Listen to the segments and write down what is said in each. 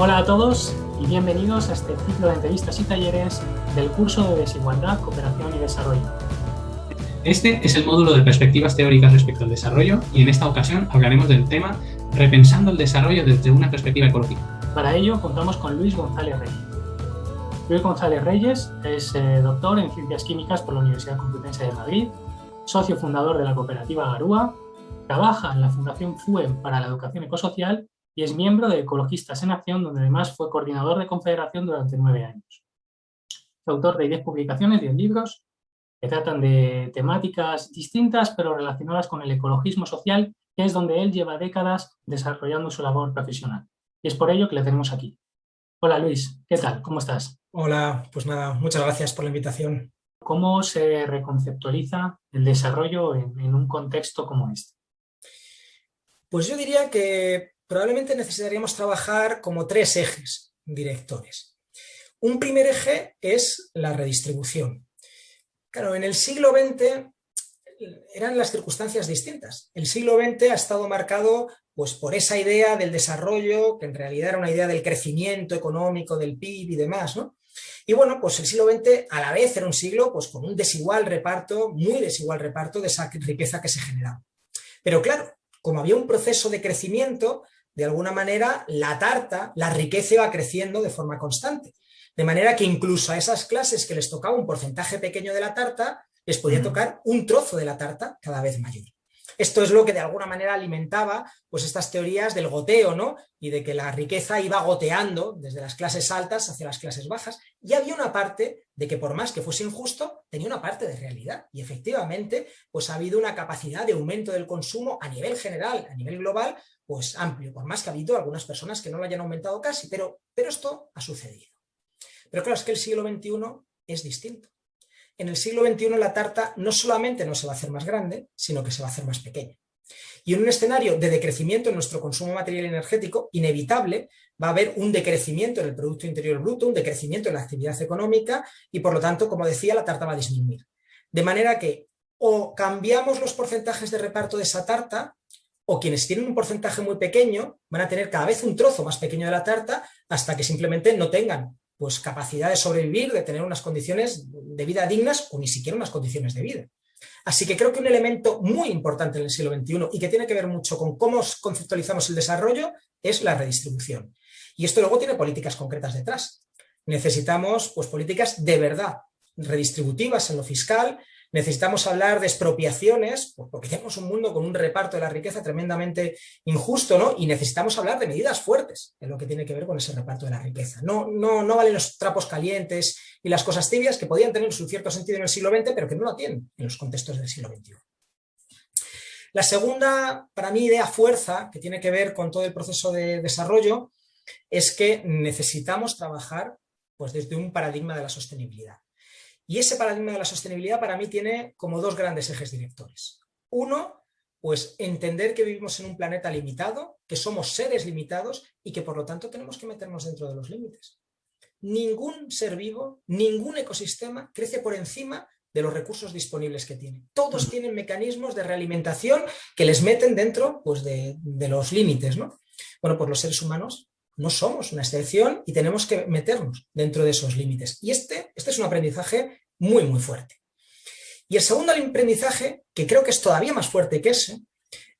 Hola a todos y bienvenidos a este ciclo de entrevistas y talleres del curso de Desigualdad, Cooperación y Desarrollo. Este es el módulo de perspectivas teóricas respecto al desarrollo y en esta ocasión hablaremos del tema repensando el desarrollo desde una perspectiva ecológica. Para ello contamos con Luis González Reyes. Luis González Reyes es doctor en Ciencias Químicas por la Universidad Complutense de Madrid, socio fundador de la cooperativa Garúa, trabaja en la Fundación FUEM para la Educación Ecosocial y es miembro de Ecologistas en Acción, donde además fue coordinador de confederación durante 9 años. Es autor de 10 publicaciones, 10 libros, que tratan de temáticas distintas pero relacionadas con el ecologismo social, que es donde él lleva décadas desarrollando su labor profesional. Y es por ello que le tenemos aquí. Hola Luis, ¿qué tal? ¿Cómo estás? Hola, pues nada, muchas gracias por la invitación. ¿Cómo se reconceptualiza el desarrollo en un contexto como este? Pues yo diría que probablemente necesitaríamos trabajar como 3 ejes directores. Un primer eje es la redistribución. Claro, en el siglo XX eran las circunstancias distintas. El siglo XX ha estado marcado pues, por esa idea del desarrollo, que en realidad era una idea del crecimiento económico, del PIB y demás, ¿no? Y bueno, pues el siglo XX a la vez era un siglo pues, con un desigual reparto, muy desigual reparto de esa riqueza que se generaba. Pero claro, como había un proceso de crecimiento, de alguna manera la tarta, la riqueza iba creciendo de forma constante. De manera que incluso a esas clases que les tocaba un porcentaje pequeño de la tarta, les podía tocar un trozo de la tarta cada vez mayor. Esto es lo que de alguna manera alimentaba pues estas teorías del goteo, ¿no? Y de que la riqueza iba goteando desde las clases altas hacia las clases bajas. Y había una parte de que por más que fuese injusto, tenía una parte de realidad. Y efectivamente, pues ha habido una capacidad de aumento del consumo a nivel general, a nivel global, pues amplio, por más que ha habido algunas personas que no lo hayan aumentado casi, pero esto ha sucedido. Pero claro, es que el siglo XXI es distinto. En el siglo XXI la tarta no solamente no se va a hacer más grande, sino que se va a hacer más pequeña. Y en un escenario de decrecimiento en nuestro consumo material energético, inevitable, va a haber un decrecimiento en el Producto Interior Bruto, un decrecimiento en la actividad económica y, por lo tanto, como decía, la tarta va a disminuir. De manera que o cambiamos los porcentajes de reparto de esa tarta, o quienes tienen un porcentaje muy pequeño van a tener cada vez un trozo más pequeño de la tarta hasta que simplemente no tengan pues, capacidad de sobrevivir, de tener unas condiciones de vida dignas o ni siquiera unas condiciones de vida. Así que creo que un elemento muy importante en el siglo XXI y que tiene que ver mucho con cómo conceptualizamos el desarrollo es la redistribución. Y esto luego tiene políticas concretas detrás. Necesitamos pues, políticas de verdad redistributivas en lo fiscal. Necesitamos hablar de expropiaciones, porque tenemos un mundo con un reparto de la riqueza tremendamente injusto, ¿no? Y necesitamos hablar de medidas fuertes en lo que tiene que ver con ese reparto de la riqueza. No valen los trapos calientes y las cosas tibias que podían tener su cierto sentido en el siglo XX, pero que no lo tienen en los contextos del siglo XXI. La segunda, para mí, idea fuerza, que tiene que ver con todo el proceso de desarrollo, es que necesitamos trabajar pues, desde un paradigma de la sostenibilidad. Y ese paradigma de la sostenibilidad para mí tiene como 2 grandes ejes directores. Uno, pues entender que vivimos en un planeta limitado, que somos seres limitados y que por lo tanto tenemos que meternos dentro de los límites. Ningún ser vivo, ningún ecosistema crece por encima de los recursos disponibles que tiene. Todos tienen mecanismos de realimentación que les meten dentro pues, de los límites, ¿no? Bueno, pues los seres humanos no somos una excepción y tenemos que meternos dentro de esos límites. Y este es un aprendizaje muy, muy fuerte. Y el segundo aprendizaje, que creo que es todavía más fuerte que ese,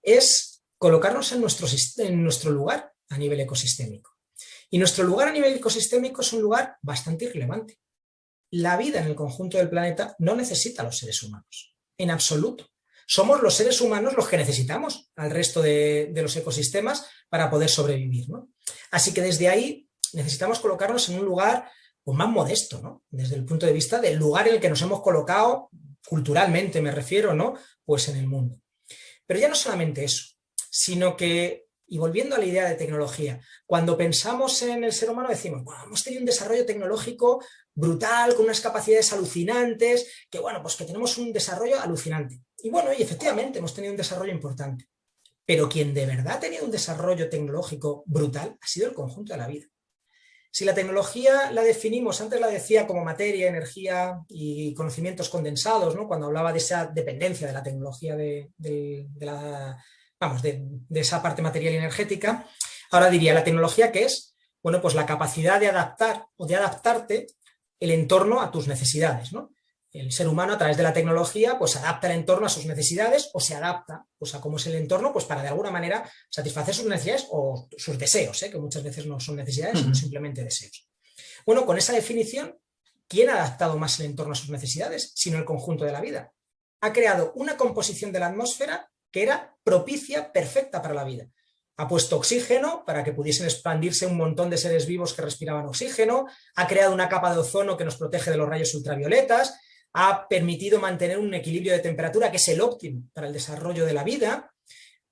es colocarnos en nuestro lugar a nivel ecosistémico. Y nuestro lugar a nivel ecosistémico es un lugar bastante irrelevante. La vida en el conjunto del planeta no necesita a los seres humanos, en absoluto. Somos los seres humanos los que necesitamos al resto de los ecosistemas para poder sobrevivir, ¿no? Así que desde ahí necesitamos colocarnos en un lugar pues, más modesto, ¿no? Desde el punto de vista del lugar en el que nos hemos colocado, culturalmente me refiero, ¿no? Pues en el mundo. Pero ya no solamente eso, sino que, y volviendo a la idea de tecnología, cuando pensamos en el ser humano decimos, bueno, hemos tenido un desarrollo tecnológico brutal, con unas capacidades alucinantes, que bueno, pues que tenemos un desarrollo alucinante. Y bueno, y efectivamente hemos tenido un desarrollo importante. Pero quien de verdad ha tenido un desarrollo tecnológico brutal ha sido el conjunto de la vida. Si la tecnología la definimos, antes la decía como materia, energía y conocimientos condensados, ¿no? Cuando hablaba de esa dependencia de la tecnología de esa parte material y energética, ahora diría, ¿la tecnología qué es? Bueno, pues la capacidad de adaptar o de adaptarte el entorno a tus necesidades, ¿no? El ser humano a través de la tecnología pues adapta el entorno a sus necesidades o se adapta pues, a cómo es el entorno pues, para de alguna manera satisfacer sus necesidades o sus deseos, que muchas veces no son necesidades, sino simplemente deseos. Bueno, con esa definición, ¿quién ha adaptado más el entorno a sus necesidades? Sino el conjunto de la vida. Ha creado una composición de la atmósfera que era propicia, perfecta para la vida. Ha puesto oxígeno para que pudiesen expandirse un montón de seres vivos que respiraban oxígeno, ha creado una capa de ozono que nos protege de los rayos ultravioletas, ha permitido mantener un equilibrio de temperatura que es el óptimo para el desarrollo de la vida.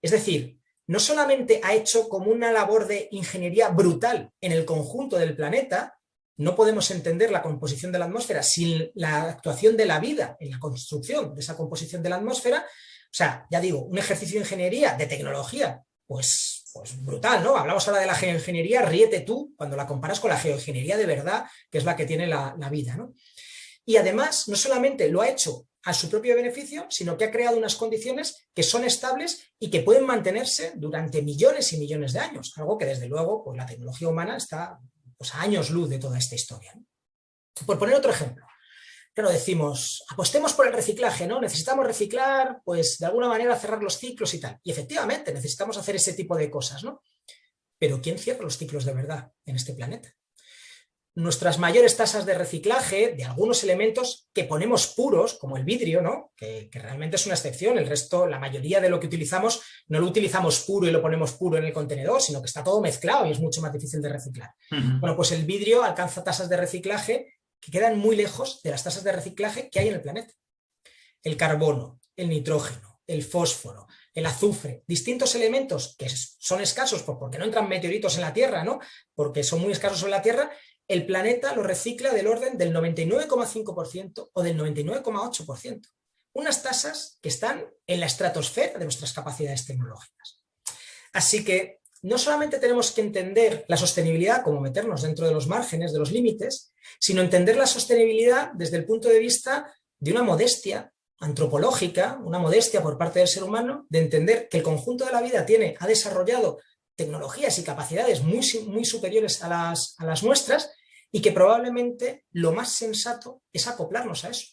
Es decir, no solamente ha hecho como una labor de ingeniería brutal en el conjunto del planeta, no podemos entender la composición de la atmósfera sin la actuación de la vida en la construcción de esa composición de la atmósfera. O sea, ya digo, un ejercicio de ingeniería, de tecnología, pues brutal, ¿no? Hablamos ahora de la geoingeniería, ríete tú cuando la comparas con la geoingeniería de verdad, que es la que tiene la vida, ¿no? Y además, no solamente lo ha hecho a su propio beneficio, sino que ha creado unas condiciones que son estables y que pueden mantenerse durante millones y millones de años, algo que desde luego pues, la tecnología humana está pues, a años luz de toda esta historia, ¿no? Por poner otro ejemplo, claro, decimos, apostemos por el reciclaje, ¿no? Necesitamos reciclar, pues de alguna manera cerrar los ciclos y tal. Y efectivamente, necesitamos hacer ese tipo de cosas, ¿no? Pero ¿quién cierra los ciclos de verdad en este planeta? Nuestras mayores tasas de reciclaje de algunos elementos que ponemos puros, como el vidrio, ¿no? que realmente es una excepción, el resto, la mayoría de lo que utilizamos, no lo utilizamos puro y lo ponemos puro en el contenedor, sino que está todo mezclado y es mucho más difícil de reciclar. Bueno, pues el vidrio alcanza tasas de reciclaje que quedan muy lejos de las tasas de reciclaje que hay en el planeta. El carbono, el nitrógeno, el fósforo, el azufre, distintos elementos que son escasos porque no entran meteoritos en la Tierra, ¿no? Porque son muy escasos en la Tierra, el planeta lo recicla del orden del 99,5% o del 99,8%. Unas tasas que están en la estratosfera de nuestras capacidades tecnológicas. Así que no solamente tenemos que entender la sostenibilidad como meternos dentro de los márgenes, de los límites, sino entender la sostenibilidad desde el punto de vista de una modestia antropológica, una modestia por parte del ser humano, de entender que el conjunto de la vida ha desarrollado tecnologías y capacidades muy superiores a las nuestras y que probablemente lo más sensato es acoplarnos a eso.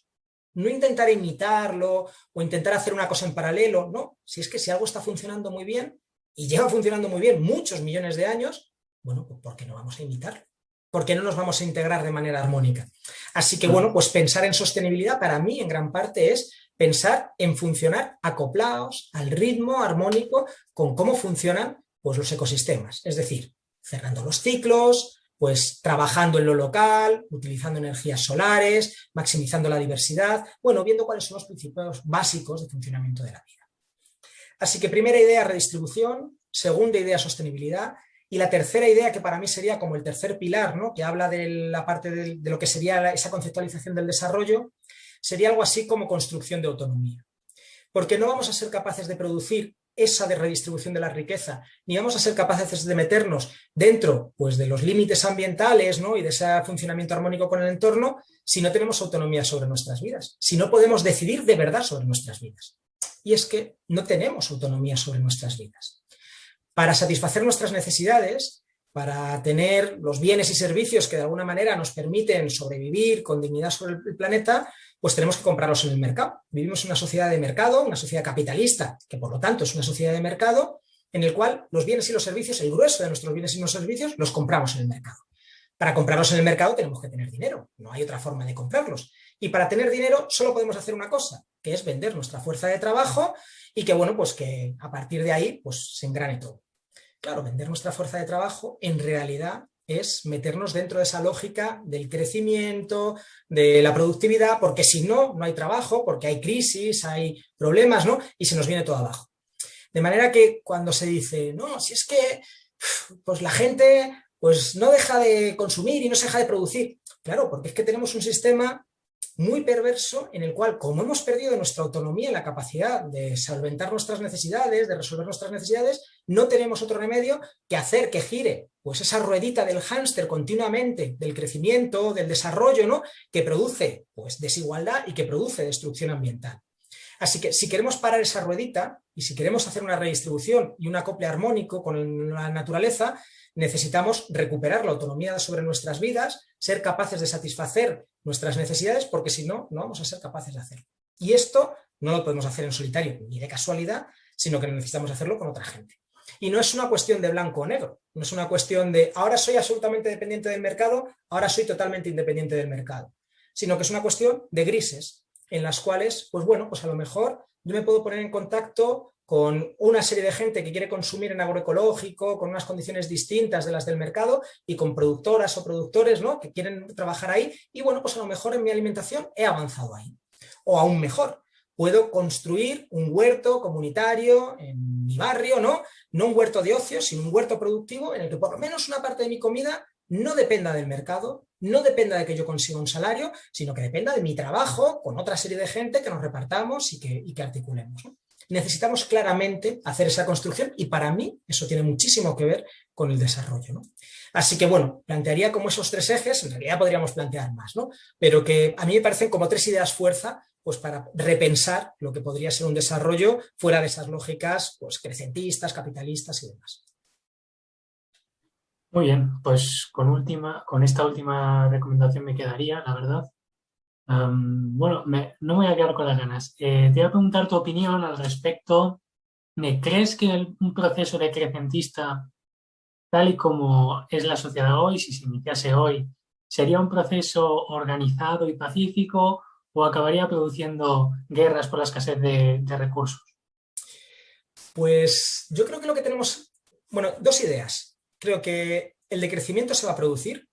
No intentar imitarlo o intentar hacer una cosa en paralelo, no. Si es que si algo está funcionando muy bien y lleva funcionando muy bien muchos millones de años, bueno, pues ¿por qué no vamos a imitarlo? ¿Por qué no nos vamos a integrar de manera armónica? Así que, bueno, pues pensar en sostenibilidad para mí en gran parte es pensar en funcionar acoplados al ritmo armónico con cómo funcionan pues, los ecosistemas. Es decir, cerrando los ciclos, pues trabajando en lo local, utilizando energías solares, maximizando la diversidad, bueno, viendo cuáles son los principios básicos de funcionamiento de la vida. Así que primera idea, redistribución, segunda idea, sostenibilidad, y la tercera idea, que para mí sería como el tercer pilar, ¿no? Que habla de la parte de lo que sería esa conceptualización del desarrollo, sería algo así como construcción de autonomía. Porque no vamos a ser capaces de producir esa de redistribución de la riqueza, ni vamos a ser capaces de meternos dentro pues, de los límites ambientales, ¿no? Y de ese funcionamiento armónico con el entorno si no tenemos autonomía sobre nuestras vidas, si no podemos decidir de verdad sobre nuestras vidas. Y es que no tenemos autonomía sobre nuestras vidas. Para satisfacer nuestras necesidades, para tener los bienes y servicios que de alguna manera nos permiten sobrevivir con dignidad sobre el planeta, pues tenemos que comprarlos en el mercado. Vivimos en una sociedad de mercado, una sociedad capitalista, que por lo tanto es una sociedad de mercado, en el cual los bienes y los servicios, el grueso de nuestros bienes y los servicios, los compramos en el mercado. Para comprarlos en el mercado tenemos que tener dinero, no hay otra forma de comprarlos. Y para tener dinero solo podemos hacer una cosa, que es vender nuestra fuerza de trabajo y que, bueno, pues que a partir de ahí pues se engrane todo. Claro, vender nuestra fuerza de trabajo en realidad es meternos dentro de esa lógica del crecimiento, de la productividad, porque si no, no hay trabajo, porque hay crisis, hay problemas, ¿no? Y se nos viene todo abajo. De manera que cuando se dice, no, si es que pues la gente pues no deja de consumir y no se deja de producir. Claro, porque es que tenemos un sistema muy perverso en el cual, como hemos perdido nuestra autonomía y la capacidad de solventar nuestras necesidades, de resolver nuestras necesidades, no tenemos otro remedio que hacer que gire pues esa ruedita del hámster continuamente, del crecimiento, del desarrollo, ¿no? Que produce pues desigualdad y que produce destrucción ambiental. Así que si queremos parar esa ruedita y si queremos hacer una redistribución y un acople armónico con la naturaleza, necesitamos recuperar la autonomía sobre nuestras vidas, ser capaces de satisfacer nuestras necesidades, porque si no, no vamos a ser capaces de hacerlo. Y esto no lo podemos hacer en solitario ni de casualidad, sino que necesitamos hacerlo con otra gente. Y no es una cuestión de blanco o negro, no es una cuestión de ahora soy absolutamente dependiente del mercado, ahora soy totalmente independiente del mercado, sino que es una cuestión de grises, en las cuales, pues bueno, pues a lo mejor yo me puedo poner en contacto con una serie de gente que quiere consumir en agroecológico, con unas condiciones distintas de las del mercado y con productoras o productores, ¿no?, que quieren trabajar ahí, y bueno, pues a lo mejor en mi alimentación he avanzado ahí. O aún mejor, puedo construir un huerto comunitario en mi barrio, ¿no? No un huerto de ocio, sino un huerto productivo en el que por lo menos una parte de mi comida no dependa del mercado, no dependa de que yo consiga un salario, sino que dependa de mi trabajo con otra serie de gente que nos repartamos y que articulemos, ¿no? Necesitamos claramente hacer esa construcción y para mí eso tiene muchísimo que ver con el desarrollo, ¿no? Así que bueno, plantearía como esos 3 ejes, en realidad podríamos plantear más, ¿no?, pero que a mí me parecen como 3 ideas fuerza, pues para repensar lo que podría ser un desarrollo fuera de esas lógicas, pues crecentistas, capitalistas y demás. Muy bien, pues con esta última recomendación me quedaría, la verdad. Bueno, no me voy a quedar con las ganas. Te voy a preguntar tu opinión al respecto. ¿Crees que un proceso decrecentista, tal y como es la sociedad hoy, si se iniciase hoy, sería un proceso organizado y pacífico o acabaría produciendo guerras por la escasez de recursos? Pues yo creo que lo que tenemos, bueno, 2 ideas. Creo que el decrecimiento se va a producir,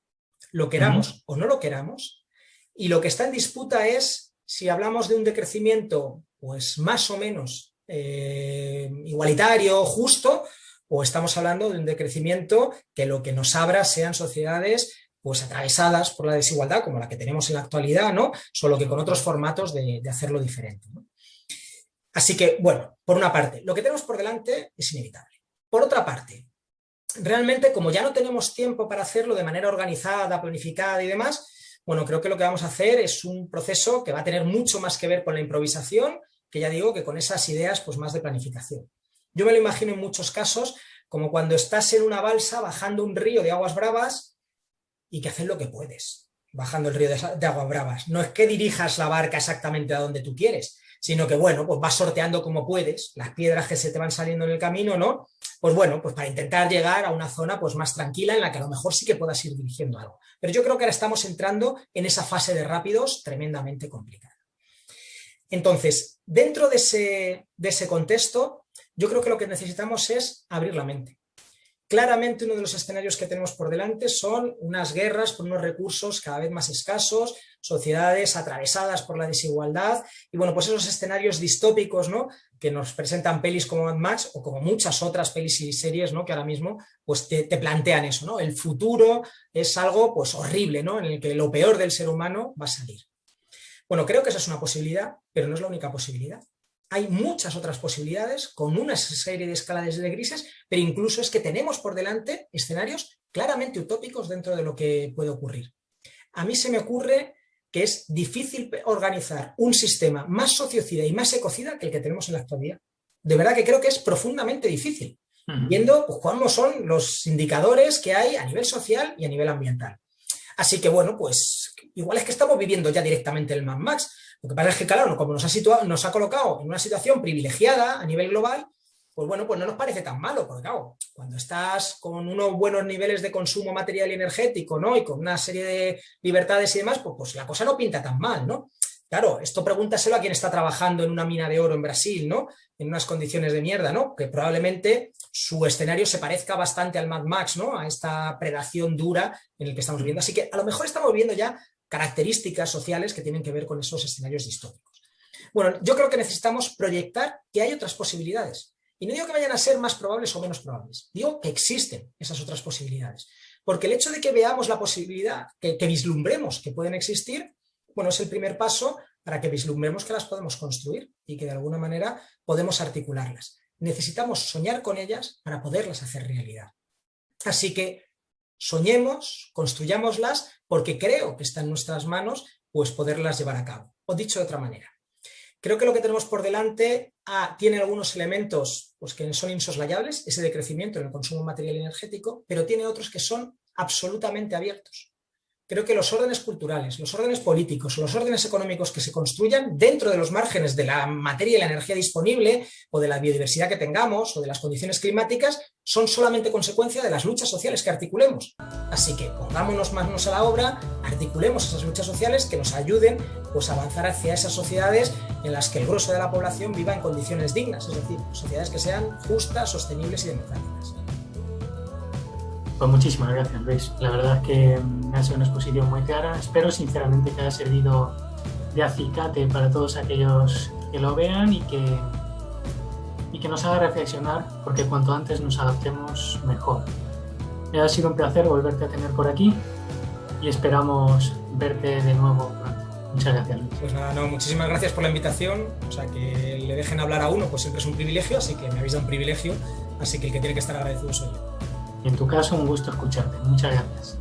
lo queramos o no lo queramos, y lo que está en disputa es si hablamos de un decrecimiento pues más o menos igualitario, justo, o estamos hablando de un decrecimiento que lo que nos abra sean sociedades pues atravesadas por la desigualdad, como la que tenemos en la actualidad, ¿no?, solo que con otros formatos de hacerlo diferente, ¿no? Así que, bueno, por una parte, lo que tenemos por delante es inevitable. Por otra parte, realmente, como ya no tenemos tiempo para hacerlo de manera organizada, planificada y demás, bueno, creo que lo que vamos a hacer es un proceso que va a tener mucho más que ver con la improvisación, que ya digo que con esas ideas pues más de planificación. Yo me lo imagino en muchos casos como cuando estás en una balsa bajando un río de aguas bravas y que haces lo que puedes, bajando el río de aguas bravas. No es que dirijas la barca exactamente a donde tú quieres, sino que, bueno, pues vas sorteando como puedes las piedras que se te van saliendo en el camino, ¿no? Pues bueno, pues para intentar llegar a una zona pues más tranquila en la que a lo mejor sí que puedas ir dirigiendo algo. Pero yo creo que ahora estamos entrando en esa fase de rápidos tremendamente complicada. Entonces, dentro de ese contexto, yo creo que lo que necesitamos es abrir la mente. Claramente uno de los escenarios que tenemos por delante son unas guerras por unos recursos cada vez más escasos, sociedades atravesadas por la desigualdad y bueno, pues esos escenarios distópicos, ¿no?, que nos presentan pelis como Mad Max o como muchas otras pelis y series, ¿no?, que ahora mismo pues te plantean eso, ¿no? El futuro es algo pues horrible, ¿no?, en el que lo peor del ser humano va a salir. Bueno, creo que esa es una posibilidad, pero no es la única posibilidad. Hay muchas otras posibilidades con una serie de escalas de grises, pero incluso es que tenemos por delante escenarios claramente utópicos dentro de lo que puede ocurrir. A mí se me ocurre que es difícil organizar un sistema más sociocida y más ecocida que el que tenemos en la actualidad. De verdad que creo que es profundamente difícil, viendo pues, cómo son los indicadores que hay a nivel social y a nivel ambiental. Así que bueno, pues igual es que estamos viviendo ya directamente el Mad Max. Lo que pasa es que, claro, como nos ha colocado en una situación privilegiada a nivel global, pues bueno, pues no nos parece tan malo, porque claro, cuando estás con unos buenos niveles de consumo material y energético, ¿no?, y con una serie de libertades y demás, pues la cosa no pinta tan mal, ¿no? Claro, esto pregúntaselo a quien está trabajando en una mina de oro en Brasil, ¿no?, en unas condiciones de mierda, ¿no?, que probablemente su escenario se parezca bastante al Mad Max, ¿no?, a esta predación dura en el que estamos viviendo. Así que a lo mejor estamos viendo ya características sociales que tienen que ver con esos escenarios distópicos. Bueno, yo creo que necesitamos proyectar que hay otras posibilidades. Y no digo que vayan a ser más probables o menos probables, digo que existen esas otras posibilidades. Porque el hecho de que veamos la posibilidad, que vislumbremos que pueden existir, bueno, es el primer paso para que vislumbremos que las podemos construir y que de alguna manera podemos articularlas. Necesitamos soñar con ellas para poderlas hacer realidad. Así que soñemos, construyámoslas, porque creo que está en nuestras manos pues poderlas llevar a cabo. O dicho de otra manera, Creo que lo que tenemos por delante tiene algunos elementos pues, que son insoslayables, ese decrecimiento en el consumo material y energético, pero tiene otros que son absolutamente abiertos. Creo que los órdenes culturales, los órdenes políticos, los órdenes económicos que se construyan dentro de los márgenes de la materia y la energía disponible o de la biodiversidad que tengamos o de las condiciones climáticas son solamente consecuencia de las luchas sociales que articulemos. Así que pongámonos manos a la obra, articulemos esas luchas sociales que nos ayuden pues, a avanzar hacia esas sociedades en las que el grueso de la población viva en condiciones dignas, es decir, sociedades que sean justas, sostenibles y democráticas. Pues muchísimas gracias, Luis. La verdad es que me ha sido una exposición muy clara. Espero sinceramente que haya servido de acicate para todos aquellos que lo vean y que nos haga reflexionar, porque cuanto antes nos adaptemos, mejor. Ha sido un placer volverte a tener por aquí y esperamos verte de nuevo pronto. Muchas gracias, Luis. Pues nada, muchísimas gracias por la invitación. O sea, que le dejen hablar a uno, pues siempre es un privilegio, así que me habéis dado un privilegio, así que el que tiene que estar agradecido soy yo. Y en tu caso, un gusto escucharte. Muchas gracias.